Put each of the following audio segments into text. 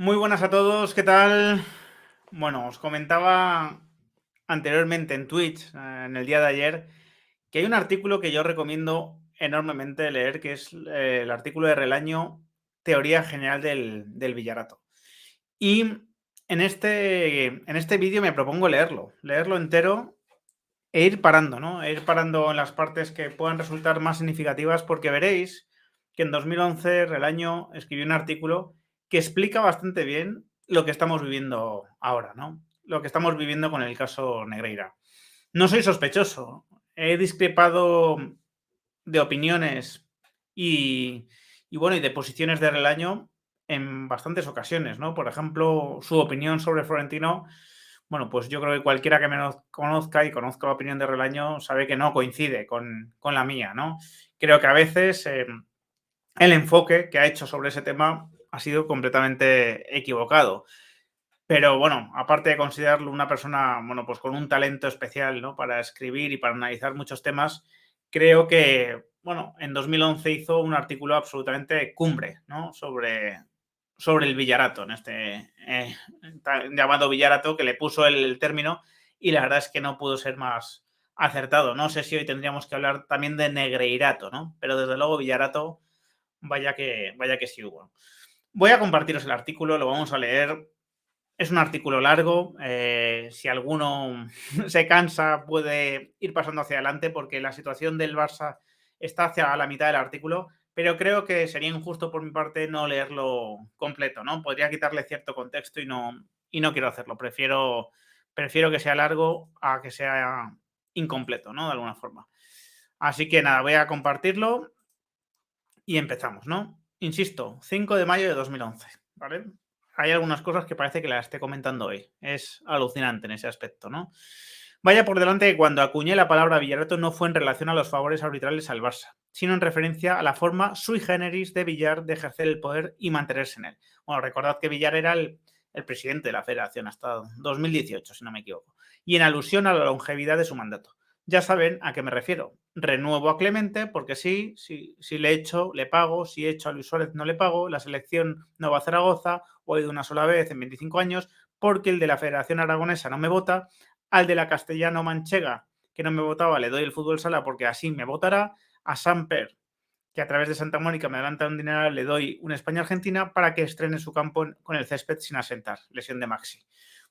Muy buenas a todos, ¿qué tal? Bueno, os comentaba anteriormente en Twitch, en el día de ayer, que hay un artículo que yo recomiendo enormemente leer, que es el artículo de Relaño, Teoría General del Villarato. Y en este vídeo me propongo leerlo entero e ir parando, ¿no? E ir parando en las partes que puedan resultar más significativas, porque veréis que en 2011 Relaño escribió un artículo que explica bastante bien lo que estamos viviendo ahora, ¿no? Lo que estamos viviendo con el caso Negreira. No soy sospechoso, he discrepado de opiniones y, bueno, y de posiciones de Relaño en bastantes ocasiones, ¿no? Por ejemplo, su opinión sobre Florentino, bueno, pues yo creo que cualquiera que me conozca y conozca la opinión de Relaño sabe que no coincide con la mía, ¿no? Creo que a veces el enfoque que ha hecho sobre ese tema ha sido completamente equivocado. Pero bueno, aparte de considerarlo una persona, bueno, pues con un talento especial, ¿no? Para escribir y para analizar muchos temas, creo que, bueno, en 2011 hizo un artículo absolutamente cumbre, ¿no? Sobre el Villarato, en este llamado Villarato, que le puso el término, y la verdad es que no pudo ser más acertado. No sé si hoy tendríamos que hablar también de Negreirato, ¿no? Pero desde luego Villarato, vaya que sí hubo. Voy a compartiros el artículo, lo vamos a leer. Es un artículo largo, si alguno se cansa puede ir pasando hacia adelante porque la situación del Barça está hacia la mitad del artículo, pero creo que sería injusto por mi parte no leerlo completo, ¿no? Podría quitarle cierto contexto y no quiero hacerlo. Prefiero que sea largo a que sea incompleto, ¿no? De alguna forma. Así que nada, voy a compartirlo y empezamos, ¿no? Insisto, 5 de mayo de 2011, ¿vale? Hay algunas cosas que parece que las esté comentando hoy. Es alucinante en ese aspecto, ¿no? Vaya por delante que cuando acuñé la palabra Villarato no fue en relación a los favores arbitrales al Barça, sino en referencia a la forma sui generis de Villar de ejercer el poder y mantenerse en él. Bueno, recordad que Villar era el presidente de la federación hasta 2018, si no me equivoco, y en alusión a la longevidad de su mandato. Ya saben a qué me refiero. Renuevo a Clemente porque sí, si le echo, le pago, si echo a Luis Suárez no le pago, la selección no va a Zaragoza, o he ido una sola vez en 25 años, porque el de la Federación Aragonesa no me vota, al de la Castellano Manchega, que no me votaba, le doy el fútbol sala porque así me votará, a Samper, que a través de Santa Mónica me adelanta un dinero, le doy una España-Argentina para que estrene su campo con el césped sin asentar, lesión de Maxi.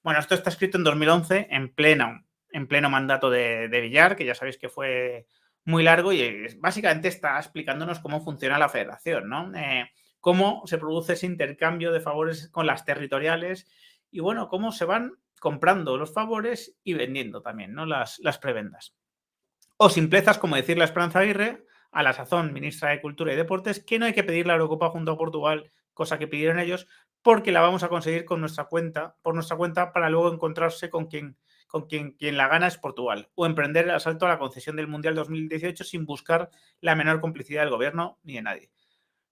Bueno, esto está escrito en 2011, en pleno mandato de Villar, que ya sabéis que fue muy largo y básicamente está explicándonos cómo funciona la federación, ¿no? Cómo se produce ese intercambio de favores con las territoriales y, bueno, cómo se van comprando los favores y vendiendo también, ¿no? Las prebendas. O simplezas como decirle a Esperanza Aguirre, a la sazón ministra de Cultura y Deportes, que no hay que pedir la Eurocopa junto a Portugal, cosa que pidieron ellos, porque la vamos a conseguir por nuestra cuenta, para luego encontrarse con quien la gana es Portugal, o emprender el asalto a la concesión del Mundial 2018 sin buscar la menor complicidad del gobierno ni de nadie.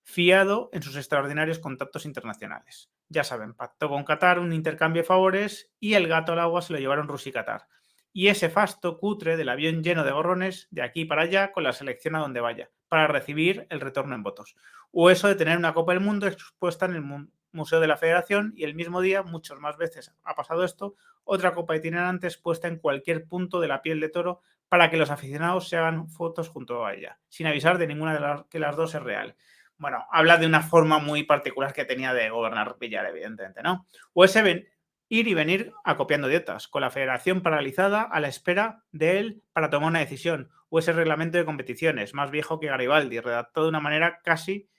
Fiado en sus extraordinarios contactos internacionales. Ya saben, pactó con Qatar un intercambio de favores y el gato al agua se lo llevaron Rusia y Qatar. Y ese fasto cutre del avión lleno de gorrones de aquí para allá con la selección a donde vaya, para recibir el retorno en votos. O eso de tener una Copa del Mundo expuesta en el Museo de la Federación y el mismo día, muchas más veces ha pasado esto, otra copa itinerante expuesta en cualquier punto de la piel de toro para que los aficionados se hagan fotos junto a ella, sin avisar de ninguna que las dos es real. Bueno, habla de una forma muy particular que tenía de gobernar Villar, evidentemente, ¿no? O ese ir y venir acopiando dietas, con la federación paralizada a la espera de él para tomar una decisión, o ese reglamento de competiciones, más viejo que Garibaldi, redactado de una manera casi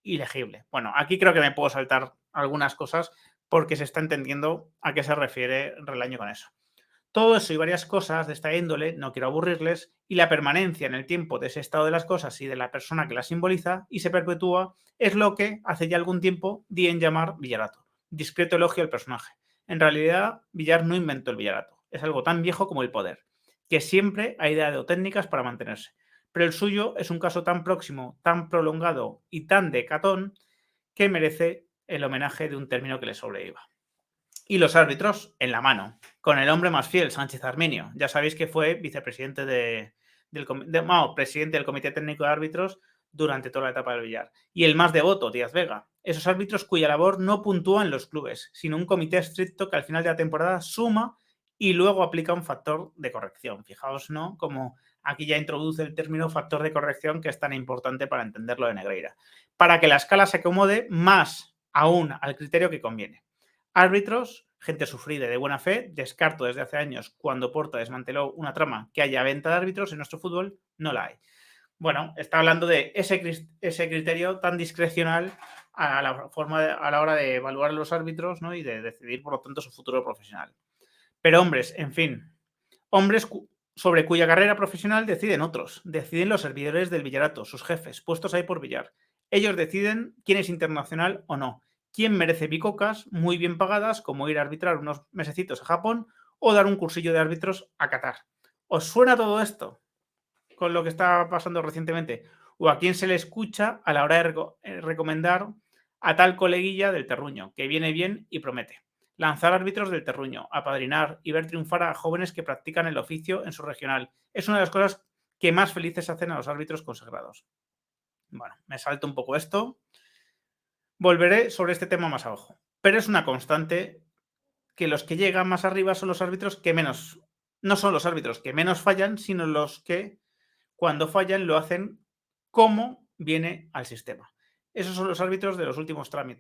ilegible. Bueno, aquí creo que me puedo saltar algunas cosas porque se está entendiendo a qué se refiere Relaño con eso. Todo eso y varias cosas de esta índole, no quiero aburrirles, y la permanencia en el tiempo de ese estado de las cosas y de la persona que la simboliza y se perpetúa, es lo que hace ya algún tiempo di en llamar Villarato. Discreto elogio al personaje. En realidad, Villar no inventó el Villarato. Es algo tan viejo como el poder, que siempre ha ideado técnicas para mantenerse. Pero el suyo es un caso tan próximo, tan prolongado y tan de catón que merece el homenaje de un término que le sobreviva. Y los árbitros en la mano, con el hombre más fiel, Sánchez Arminio. Ya sabéis que fue vicepresidente presidente del Comité Técnico de Árbitros durante toda la etapa del Villar. Y el más devoto, Díaz Vega. esos árbitros cuya labor no puntúa en los clubes, sino un comité estricto que al final de la temporada suma y luego aplica un factor de corrección. Fijaos, ¿no? Como aquí ya introduce el término factor de corrección, que es tan importante para entenderlo de Negreira, para que la escala se acomode más aún al criterio que conviene. Árbitros, gente sufrida y de buena fe, descarto desde hace años, cuando Porta desmanteló una trama, que haya venta de árbitros en nuestro fútbol, no la hay. Bueno, está hablando de ese criterio tan discrecional a la hora de evaluar a los árbitros, ¿no? Y de decidir, por lo tanto, su futuro profesional. Pero hombres, en fin, hombres sobre cuya carrera profesional deciden otros, deciden los servidores del Villarato, sus jefes, puestos ahí por Villar. Ellos deciden quién es internacional o no, quién merece bicocas muy bien pagadas, como ir a arbitrar unos mesecitos a Japón o dar un cursillo de árbitros a Qatar. ¿Os suena todo esto con lo que está pasando recientemente? ¿O a quién se le escucha a la hora de recomendar a tal coleguilla del terruño, que viene bien y promete? Lanzar árbitros del terruño, apadrinar y ver triunfar a jóvenes que practican el oficio en su regional. Es una de las cosas que más felices hacen a los árbitros consagrados. Bueno, me salto un poco esto. Volveré sobre este tema más abajo. Pero es una constante que los que llegan más arriba son los árbitros que menos... No son los árbitros que menos fallan, sino los que cuando fallan lo hacen como viene al sistema. Esos son los árbitros de los últimos tramos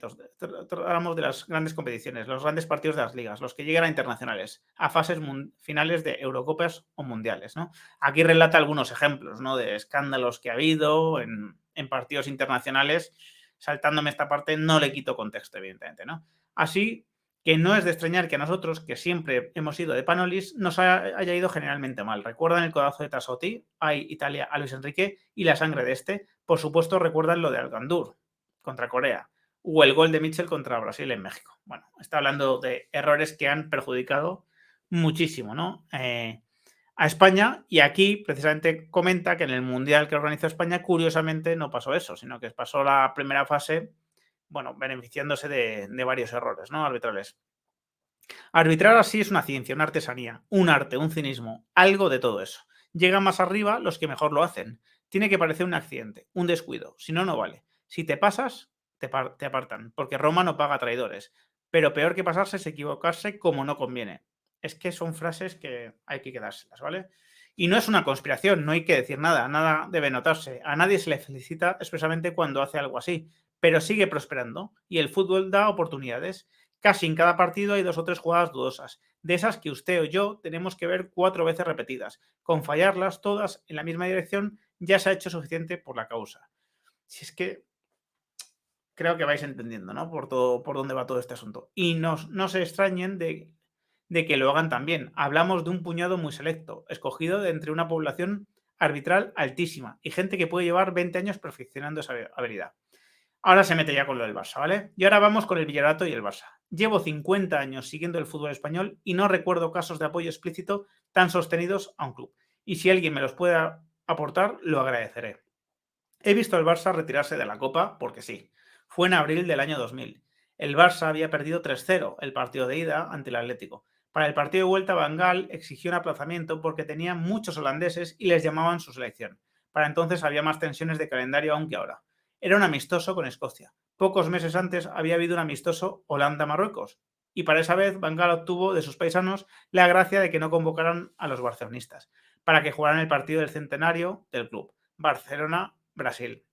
de las grandes competiciones, los grandes partidos de las ligas, los que llegan a internacionales, a fases finales de Eurocopas o mundiales, ¿no? Aquí relata algunos ejemplos, ¿no? De escándalos que ha habido en partidos internacionales. Saltándome esta parte, no le quito contexto, evidentemente, ¿no? Así que no es de extrañar que a nosotros, que siempre hemos ido de Panolis, nos haya ido generalmente mal. ¿Recuerdan el codazo de Tassotti? Hay Italia a Luis Enrique y la sangre de este. Por supuesto, recuerdan lo de Algandur contra Corea o el gol de Mitchell contra Brasil en México. Bueno, está hablando de errores que han perjudicado muchísimo, ¿no? A España, y aquí precisamente comenta que en el Mundial que organizó España, curiosamente, no pasó eso, sino que pasó la primera fase, bueno, beneficiándose de varios errores, ¿no? Arbitrales. Arbitrar así es una ciencia, una artesanía, un arte, un cinismo, algo de todo eso. Llegan más arriba los que mejor lo hacen. Tiene que parecer un accidente, un descuido, si no, no vale. Si te pasas, te apartan, porque Roma no paga traidores. Pero peor que pasarse es equivocarse como no conviene. Es que son frases que hay que quedárselas, ¿vale? Y no es una conspiración, no hay que decir nada, nada debe notarse. A nadie se le felicita expresamente cuando hace algo así, pero sigue prosperando y el fútbol da oportunidades. Casi en cada partido hay 2 o 3 jugadas dudosas, de esas que usted o yo tenemos que ver 4 veces repetidas. Con fallarlas todas en la misma dirección ya se ha hecho suficiente por la causa. Si es que creo que vais entendiendo, ¿no? Por dónde va todo este asunto. Y no se extrañen de que lo hagan también. Hablamos de un puñado muy selecto, escogido de entre una población arbitral altísima y gente que puede llevar 20 años perfeccionando esa habilidad. Ahora se mete ya con lo del Barça, ¿vale? Y ahora vamos con el Villarato y el Barça. Llevo 50 años siguiendo el fútbol español y no recuerdo casos de apoyo explícito tan sostenidos a un club. Y si alguien me los puede aportar, lo agradeceré. He visto al Barça retirarse de la Copa porque sí. Fue en abril del año 2000. El Barça había perdido 3-0 el partido de ida ante el Atlético. Para el partido de vuelta, Van Gaal exigió un aplazamiento porque tenía muchos holandeses y les llamaban su selección. Para entonces había más tensiones de calendario aún que ahora. Era un amistoso con Escocia. Pocos meses antes había habido un amistoso Holanda-Marruecos. Y para esa vez, Van Gaal obtuvo de sus paisanos la gracia de que no convocaran a los barcelonistas para que jugaran el partido del centenario del club. Barcelona-Brasil.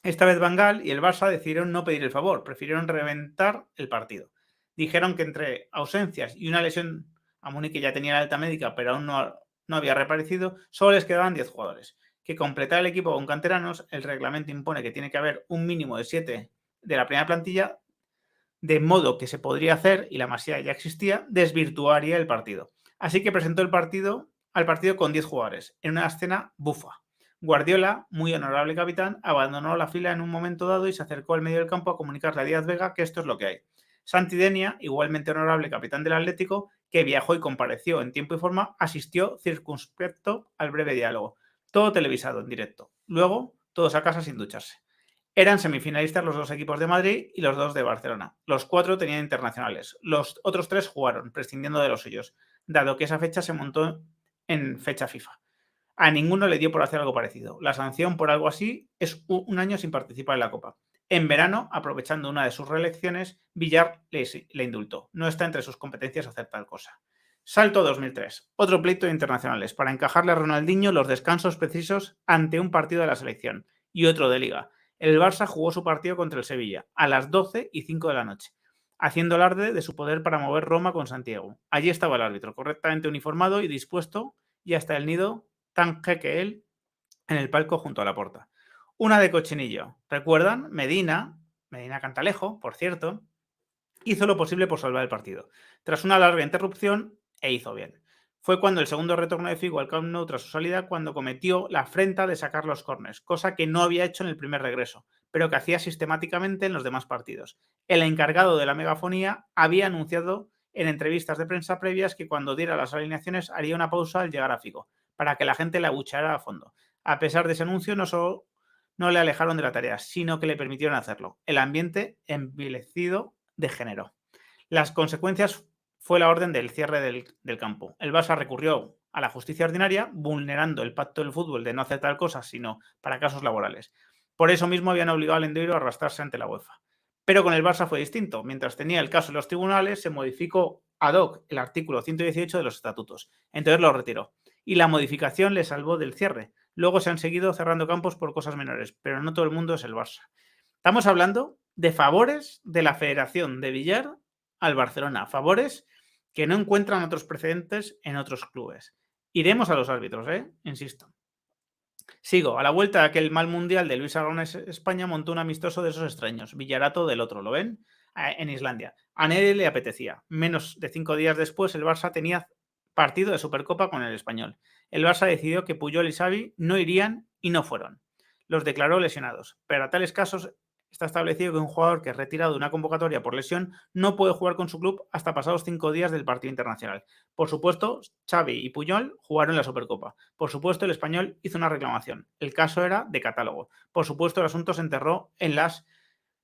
Esta vez Van Gaal y el Barça decidieron no pedir el favor, prefirieron reventar el partido. Dijeron que entre ausencias y una lesión, a Múnich ya tenía la alta médica, pero aún no había reaparecido, solo les quedaban 10 jugadores. Que completar el equipo con canteranos, el reglamento impone que tiene que haber un mínimo de 7 de la primera plantilla, de modo que se podría hacer, y la masía ya existía, desvirtuaría el partido. Así que presentó al partido con 10 jugadores, en una escena bufa. Guardiola, muy honorable capitán, abandonó la fila en un momento dado y se acercó al medio del campo a comunicarle a Díaz Vega que esto es lo que hay. Santi Denia, igualmente honorable capitán del Atlético, que viajó y compareció en tiempo y forma, asistió circunspecto al breve diálogo. Todo televisado en directo. Luego, todos a casa sin ducharse. Eran semifinalistas los 2 equipos de Madrid y los 2 de Barcelona. Los 4 tenían internacionales. Los otros 3 jugaron, prescindiendo de los suyos, dado que esa fecha se montó en fecha FIFA. A ninguno le dio por hacer algo parecido. La sanción por algo así es un año sin participar en la Copa. En verano, aprovechando una de sus reelecciones, Villar le indultó. No está entre sus competencias hacer tal cosa. Salto 2003. Otro pleito de internacionales para encajarle a Ronaldinho los descansos precisos ante un partido de la selección y otro de liga. El Barça jugó su partido contra el Sevilla a las 12:05 de la noche, haciendo alarde de su poder para mover Roma con Santiago. Allí estaba el árbitro, correctamente uniformado y dispuesto, y hasta el nido, tan que él, en el palco junto a la puerta. Una de cochinillo. ¿Recuerdan? Medina Cantalejo, por cierto, hizo lo posible por salvar el partido. Tras una larga interrupción, hizo bien. Fue cuando el segundo retorno de Figo al Camp Nou tras su salida, cuando cometió la afrenta de sacar los córners, cosa que no había hecho en el primer regreso, pero que hacía sistemáticamente en los demás partidos. El encargado de la megafonía había anunciado en entrevistas de prensa previas que cuando diera las alineaciones haría una pausa al llegar a Figo, para que la gente le abucheara a fondo. A pesar de ese anuncio, no le alejaron de la tarea, sino que le permitieron hacerlo. El ambiente envilecido degeneró. Las consecuencias fue la orden del cierre del campo. El Barça recurrió a la justicia ordinaria, vulnerando el pacto del fútbol de no hacer tal cosa, sino para casos laborales. Por eso mismo habían obligado al Endoiro a arrastrarse ante la UEFA. Pero con el Barça fue distinto. Mientras tenía el caso en los tribunales, se modificó ad hoc el artículo 118 de los estatutos. Entonces lo retiró. Y la modificación le salvó del cierre. Luego se han seguido cerrando campos por cosas menores, pero no todo el mundo es el Barça. Estamos hablando de favores de la Federación de Billar al Barcelona, favores que no encuentran otros precedentes en otros clubes. Iremos a los árbitros, insisto. Sigo, a la vuelta de aquel mal mundial de Luis Aragonés, España montó un amistoso de esos extraños, Villarato del otro, ¿lo ven? En Islandia. A nadie le apetecía. Menos de 5 días después, el Barça tenía partido de Supercopa con el Español. El Barça decidió que Puyol y Xavi no irían y no fueron. Los declaró lesionados. Pero a tales casos está establecido que un jugador que es retirado de una convocatoria por lesión no puede jugar con su club hasta pasados 5 días del partido internacional. Por supuesto, Xavi y Puyol jugaron la Supercopa. Por supuesto, el Español hizo una reclamación. El caso era de catálogo. Por supuesto, el asunto se enterró en las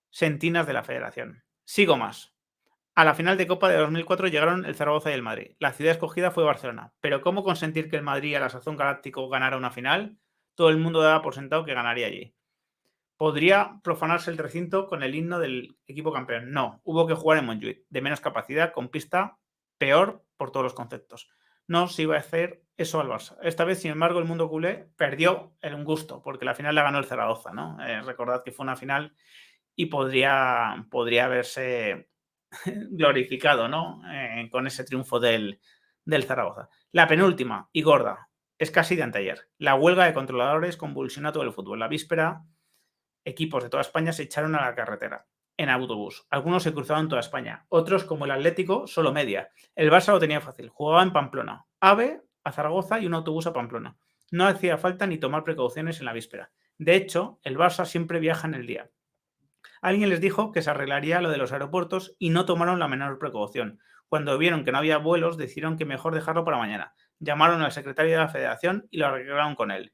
sentinas de la Federación. Sigo más. A la final de Copa de 2004 llegaron el Zaragoza y el Madrid. La ciudad escogida fue Barcelona. Pero ¿cómo consentir que el Madrid a la sazón galáctico ganara una final? Todo el mundo daba por sentado que ganaría allí. ¿Podría profanarse el recinto con el himno del equipo campeón? No, hubo que jugar en Montjuïc, de menos capacidad, con pista peor por todos los conceptos. No se iba a hacer eso al Barça. Esta vez, sin embargo, el mundo culé perdió un gusto, porque la final la ganó el Zaragoza, ¿no? Recordad que fue una final y podría haberse glorificado, ¿no? Con ese triunfo del Zaragoza. La penúltima y gorda es casi de anteayer. La huelga de controladores convulsionó todo el fútbol. La víspera, equipos de toda España se echaron a la carretera en autobús. Algunos se cruzaban toda España, otros, como el Atlético, solo media. El Barça lo tenía fácil, jugaba en Pamplona, AVE a Zaragoza y un autobús a Pamplona. No hacía falta ni tomar precauciones en la víspera. De hecho, el Barça siempre viaja en el día. Alguien les dijo que se arreglaría lo de los aeropuertos y no tomaron la menor precaución. Cuando vieron que no había vuelos, decidieron que mejor dejarlo para mañana. Llamaron al secretario de la Federación y lo arreglaron con él,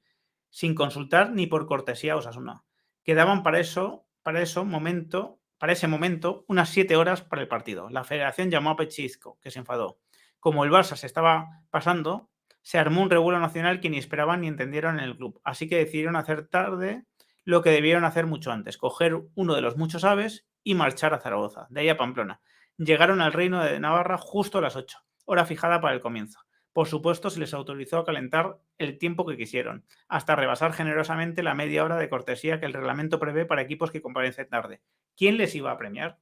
sin consultar ni por cortesía a Osasuna. Quedaban para ese momento unas 7 horas para el partido. La Federación llamó a Pechizco, que se enfadó. Como el Barça se estaba pasando, se armó un revuelo nacional que ni esperaban ni entendieron en el club. Así que decidieron hacer tarde lo que debieron hacer mucho antes, coger uno de los muchos aves y marchar a Zaragoza, de ahí a Pamplona. Llegaron al Reino de Navarra justo a las 8, hora fijada para el comienzo. Por supuesto, se les autorizó a calentar el tiempo que quisieron, hasta rebasar generosamente la media hora de cortesía que el reglamento prevé para equipos que comparecen tarde. ¿Quién les iba a premiar?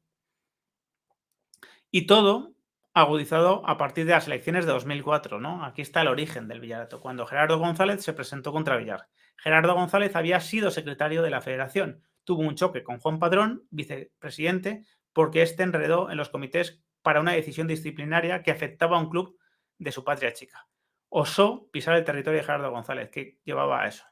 Y todo agudizado a partir de las elecciones de 2004, ¿no? Aquí está el origen del Villarato, cuando Gerardo González se presentó contra Villar. Gerardo González había sido secretario de la Federación. Tuvo un choque con Juan Padrón, vicepresidente, porque este enredó en los comités para una decisión disciplinaria que afectaba a un club de su patria chica. Osó pisar el territorio de Gerardo González, que llevaba a eso.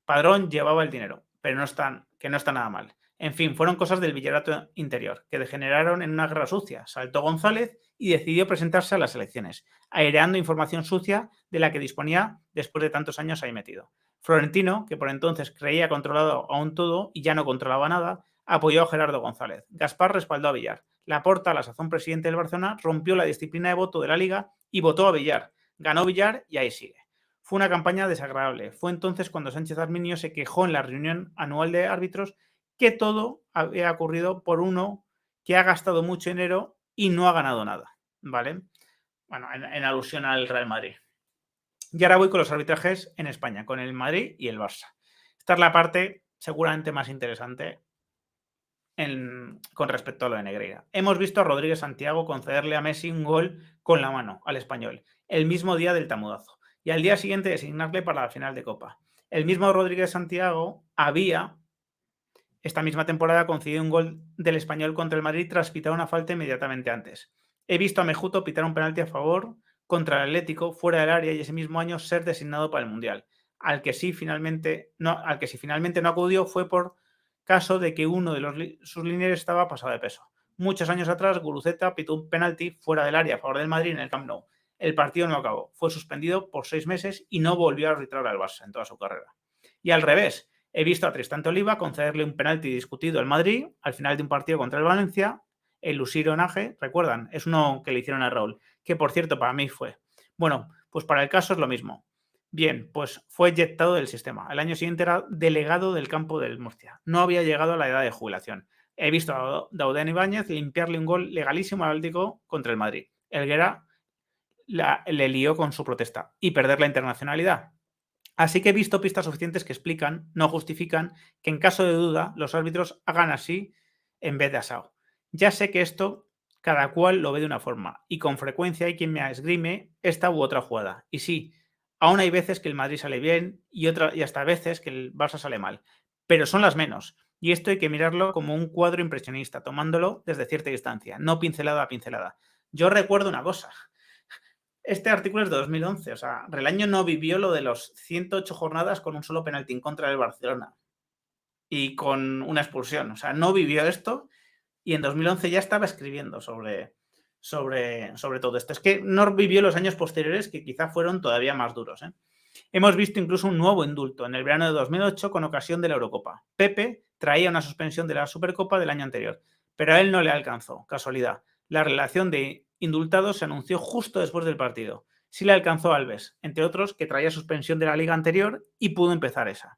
Padrón llevaba el dinero, pero no está nada mal. En fin, fueron cosas del Villarato interior, que degeneraron en una guerra sucia. Saltó González y decidió presentarse a las elecciones, aireando información sucia de la que disponía después de tantos años ahí metido. Florentino, que por entonces creía controlado aún todo y ya no controlaba nada, apoyó a Gerardo González. Gaspar respaldó a Villar. Laporta, a la sazón presidente del Barcelona, rompió la disciplina de voto de la Liga y votó a Villar. Ganó Villar y ahí sigue. Fue una campaña desagradable. Fue entonces cuando Sánchez Arminio se quejó en la reunión anual de árbitros que todo había ocurrido por uno que ha gastado mucho dinero y no ha ganado nada, ¿vale? Bueno, en alusión al Real Madrid. Y ahora voy con los arbitrajes en España, con el Madrid y el Barça. Esta es la parte seguramente más interesante con respecto a lo de Negreira. Hemos visto a Rodríguez Santiago concederle a Messi un gol con la mano al Español, el mismo día del tamudazo, y al día siguiente designarle para la final de Copa. El mismo Rodríguez Santiago había, esta misma temporada, concedido un gol del Español contra el Madrid tras pitar una falta inmediatamente antes. He visto a Mejuto pitar un penalti a favor contra el Atlético fuera del área y ese mismo año ser designado para el Mundial, al que si finalmente no acudió fue por caso de que uno de sus líneas estaba pasado de peso. Muchos años atrás, Guruceta pitó un penalti fuera del área a favor del Madrid en el Camp Nou. El partido no acabó, fue suspendido por 6 meses y no volvió a arbitrar al Barça en toda su carrera. Y al revés, he visto a Tristan Oliva concederle un penalti discutido al Madrid al final de un partido contra el Valencia. El Lusiro Nage, ¿recuerdan? Es uno que le hicieron a Raúl, que por cierto para mí fue. Bueno, pues para el caso es lo mismo. Bien, pues fue eyectado del sistema. El año siguiente era delegado del campo del Murcia. No había llegado a la edad de jubilación. He visto a Dauden Ibáñez limpiarle un gol legalísimo al Atlético contra el Madrid. Helguera le lió con su protesta y perder la internacionalidad. Así que he visto pistas suficientes que explican, no justifican, que en caso de duda los árbitros hagan así en vez de asao. Ya sé que esto cada cual lo ve de una forma y con frecuencia hay quien me esgrime esta u otra jugada. Y sí, aún hay veces que el Madrid sale bien y hasta veces que el Barça sale mal, pero son las menos. Y esto hay que mirarlo como un cuadro impresionista, tomándolo desde cierta distancia, no pincelada a pincelada. Yo recuerdo una cosa. Este artículo es de 2011, o sea, Relaño no vivió lo de los 108 jornadas con un solo penalti en contra del Barcelona y con una expulsión. O sea, no vivió esto y en 2011 ya estaba escribiendo sobre todo esto. Es que no vivió los años posteriores que quizá fueron todavía más duros. Hemos visto incluso un nuevo indulto en el verano de 2008 con ocasión de la Eurocopa. Pepe traía una suspensión de la Supercopa del año anterior, pero a él no le alcanzó. Casualidad. La relación de indultados se anunció justo después del partido. Sí le alcanzó Alves, entre otros, que traía suspensión de la liga anterior y pudo empezar esa.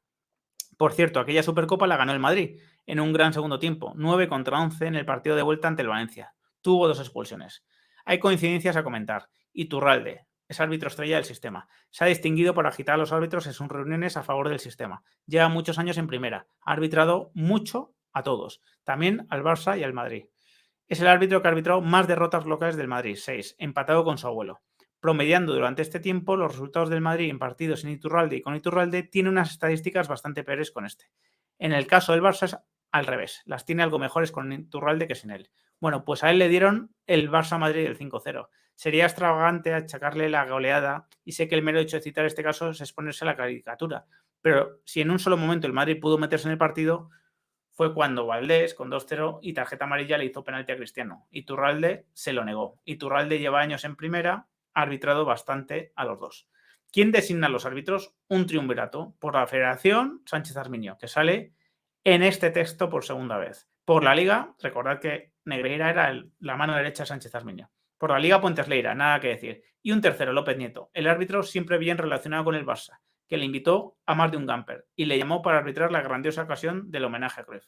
Por cierto, aquella Supercopa la ganó el Madrid en un gran segundo tiempo, 9-11 en el partido de vuelta ante el Valencia. Tuvo 2 expulsiones. Hay coincidencias a comentar. Iturralde es árbitro estrella del sistema. Se ha distinguido por agitar a los árbitros en sus reuniones a favor del sistema. Lleva muchos años en primera. Ha arbitrado mucho a todos, también al Barça y al Madrid. Es el árbitro que ha arbitrado más derrotas locales del Madrid, 6, empatado con su abuelo. Promediando durante este tiempo, los resultados del Madrid en partidos sin Iturralde y con Iturralde tiene unas estadísticas bastante peores con este. En el caso del Barça es al revés, las tiene algo mejores con Iturralde que sin él. Bueno, pues a él le dieron el Barça-Madrid del 5-0. Sería extravagante achacarle la goleada y sé que el mero hecho de citar este caso es exponerse a la caricatura, pero si en un solo momento el Madrid pudo meterse en el partido, fue cuando Valdés, con 2-0 y tarjeta amarilla, le hizo penalti a Cristiano. Iturralde se lo negó. Iturralde lleva años en primera, ha arbitrado bastante a los dos. ¿Quién designa a los árbitros? Un triunvirato. Por la Federación, Sánchez Arminio, que sale en este texto por segunda vez. Por la Liga, recordad que Negreira era la mano derecha de Sánchez Arminio. Por la Liga, Puentes Leira, nada que decir. Y un tercero, López Nieto, el árbitro siempre bien relacionado con el Barça, que le invitó a más de un camper y le llamó para arbitrar la grandiosa ocasión del homenaje a Cruyff.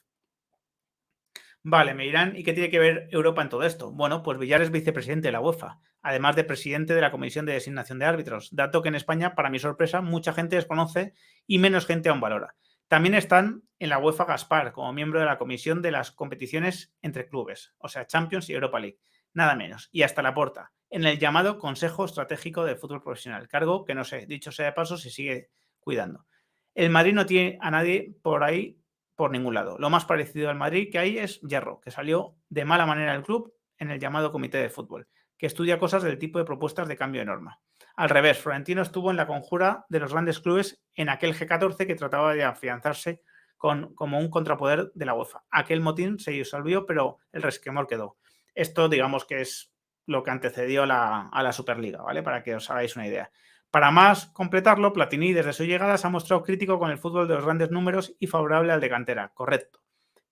Vale, me dirán, ¿y qué tiene que ver Europa en todo esto? Bueno, pues Villar es vicepresidente de la UEFA, además de presidente de la Comisión de Designación de Árbitros, dato que en España, para mi sorpresa, mucha gente desconoce y menos gente aún valora. También están en la UEFA Gaspar, como miembro de la Comisión de las Competiciones entre Clubes, o sea, Champions y Europa League, nada menos, y hasta Laporta, en el llamado Consejo Estratégico de Fútbol Profesional, cargo que no sé, dicho sea de paso, se sigue cuidando. El Madrid no tiene a nadie por ahí por ningún lado. Lo más parecido al Madrid que hay es Hierro, que salió de mala manera del club en el llamado Comité de Fútbol, que estudia cosas del tipo de propuestas de cambio de norma. Al revés, Florentino estuvo en la conjura de los grandes clubes en aquel G14 que trataba de afianzarse como un contrapoder de la UEFA. Aquel motín se disolvió, pero el resquemor quedó. Esto, digamos que es lo que antecedió a la Superliga, ¿vale? Para que os hagáis una idea. Para más completarlo, Platini desde su llegada se ha mostrado crítico con el fútbol de los grandes números y favorable al de cantera, correcto.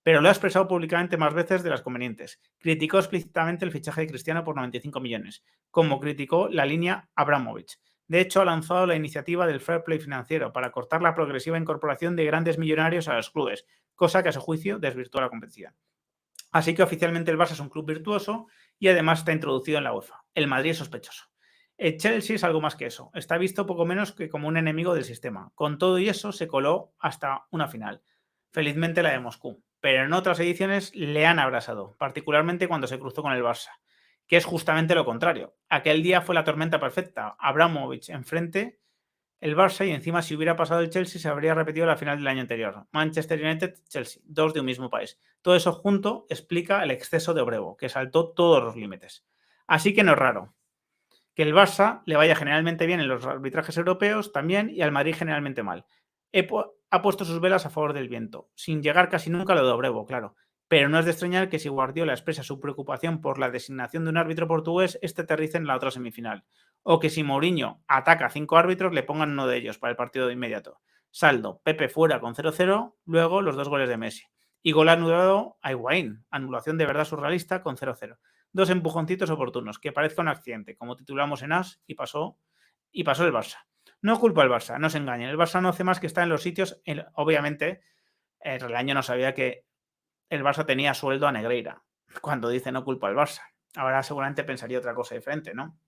Pero lo ha expresado públicamente más veces de las convenientes. Criticó explícitamente el fichaje de Cristiano por 95 millones, como criticó la línea Abramovich. De hecho, ha lanzado la iniciativa del Fair Play financiero para cortar la progresiva incorporación de grandes millonarios a los clubes, cosa que a su juicio desvirtúa la competición. Así que oficialmente el Barça es un club virtuoso y además está introducido en la UEFA. El Madrid es sospechoso. El Chelsea es algo más que eso. Está visto poco menos que como un enemigo del sistema. Con todo y eso se coló hasta una final. Felizmente la de Moscú. Pero en otras ediciones le han abrasado, particularmente cuando se cruzó con el Barça, que es justamente lo contrario. Aquel día fue la tormenta perfecta. Abramovich enfrente, el Barça, y encima si hubiera pasado el Chelsea se habría repetido la final del año anterior. Manchester United-Chelsea, dos de un mismo país. Todo eso junto explica el exceso de Obrevo, que saltó todos los límites. Así que no es raro que el Barça le vaya generalmente bien en los arbitrajes europeos también y al Madrid generalmente mal. Ha puesto sus velas a favor del viento, sin llegar casi nunca a lo de Obrevo, claro. Pero no es de extrañar que si Guardiola expresa su preocupación por la designación de un árbitro portugués, este aterrice en la otra semifinal. O que si Mourinho ataca a 5 árbitros, le pongan uno de ellos para el partido de inmediato. Saldo, Pepe fuera con 0-0, luego los 2 goles de Messi. Y gol anulado a Higuaín, anulación de verdad surrealista con 0-0. Dos empujoncitos oportunos, que parezca un accidente, como titulamos en AS, y pasó el Barça. No culpa al Barça, no se engañen. El Barça no hace más que estar en los sitios. Obviamente, el año no sabía que el Barça tenía sueldo a Negreira. Cuando dice no culpa al Barça. Ahora seguramente pensaría otra cosa diferente, ¿no?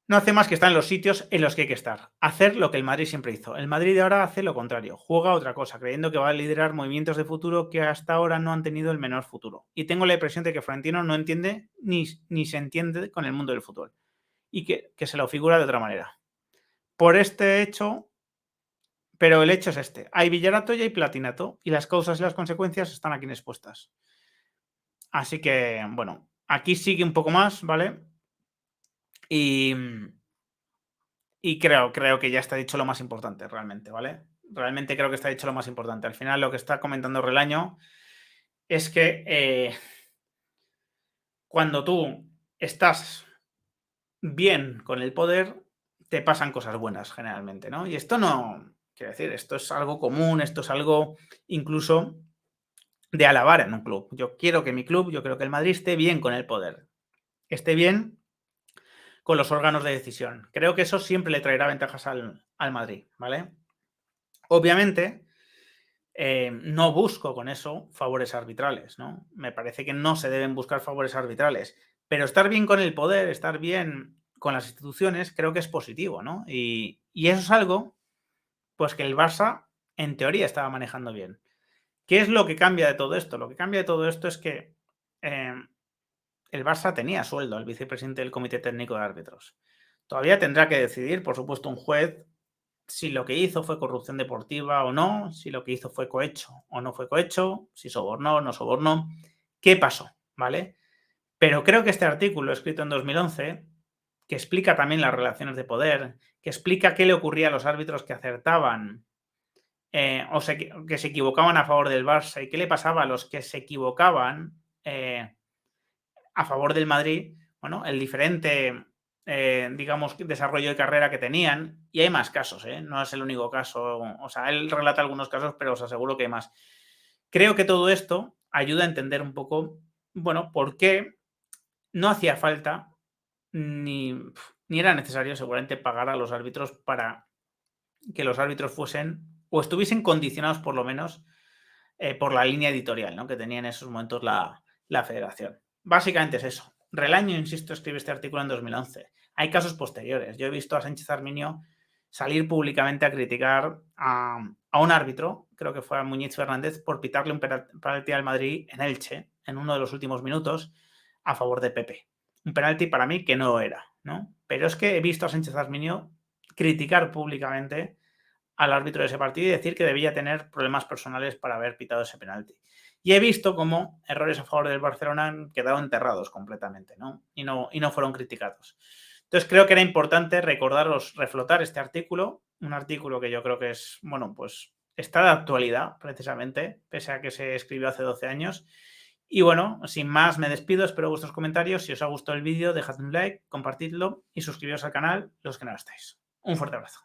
No hace más que estar en los sitios en los que hay que estar. Hacer lo que el Madrid siempre hizo. El Madrid de ahora hace lo contrario. Juega otra cosa, creyendo que va a liderar movimientos de futuro que hasta ahora no han tenido el menor futuro. Y tengo la impresión de que Florentino no entiende ni se entiende con el mundo del fútbol. Y que se lo figura de otra manera. Por este hecho, pero el hecho es este. Hay villarato y hay platinato. Y las causas y las consecuencias están aquí expuestas. Así que, bueno, aquí sigue un poco más, ¿vale? Y creo que ya está dicho lo más importante, realmente, ¿vale? Realmente creo que está dicho lo más importante. Al final, lo que está comentando Relaño es que cuando tú estás bien con el poder, te pasan cosas buenas, generalmente, ¿no? Y esto no, quiero decir, esto es algo común, esto es algo incluso de alabar en un club. Yo quiero que mi club, yo creo que el Madrid esté bien con el poder, esté bien con los órganos de decisión. Creo que eso siempre le traerá ventajas al Madrid, ¿vale? Obviamente, no busco con eso favores arbitrales, ¿no? Me parece que no se deben buscar favores arbitrales, pero estar bien con el poder, estar bien con las instituciones, creo que es positivo, ¿no? Y eso es algo, pues que el Barça, en teoría, estaba manejando bien. ¿Qué es lo que cambia de todo esto? Lo que cambia de todo esto es que el Barça tenía sueldo al vicepresidente del Comité Técnico de Árbitros. Todavía tendrá que decidir, por supuesto, un juez si lo que hizo fue corrupción deportiva o no, si lo que hizo fue cohecho o no fue cohecho, si sobornó o no sobornó, qué pasó, ¿vale? Pero creo que este artículo escrito en 2011, que explica también las relaciones de poder, que explica qué le ocurría a los árbitros que acertaban que se equivocaban a favor del Barça y qué le pasaba a los que se equivocaban a favor del Madrid, bueno, el diferente digamos, desarrollo de carrera que tenían, y hay más casos, no es el único caso, o sea, él relata algunos casos, pero os aseguro que hay más. Creo que todo esto ayuda a entender un poco, bueno, por qué no hacía falta ni era necesario seguramente pagar a los árbitros para que los árbitros fuesen o estuviesen condicionados por lo menos por la línea editorial, ¿no?, que tenía en esos momentos la federación. Básicamente es eso. Relaño, insisto, escribe este artículo en 2011. Hay casos posteriores. Yo he visto a Sánchez Arminio salir públicamente a criticar a un árbitro, creo que fue a Muñiz Fernández, por pitarle un penalti al Madrid en Elche, en uno de los últimos minutos, a favor de Pepe. Un penalti para mí que no era, ¿no? Pero es que he visto a Sánchez Arminio criticar públicamente al árbitro de ese partido y decir que debía tener problemas personales para haber pitado ese penalti. Y he visto cómo errores a favor del Barcelona han quedado enterrados completamente, ¿no? Y no fueron criticados. Entonces creo que era importante recordaros, reflotar este artículo, un artículo que yo creo que es, bueno, pues está de actualidad precisamente, pese a que se escribió hace 12 años. Y bueno, sin más me despido, espero vuestros comentarios. Si os ha gustado el vídeo, dejad un like, compartidlo y suscribiros al canal los que no lo estáis. Un fuerte abrazo.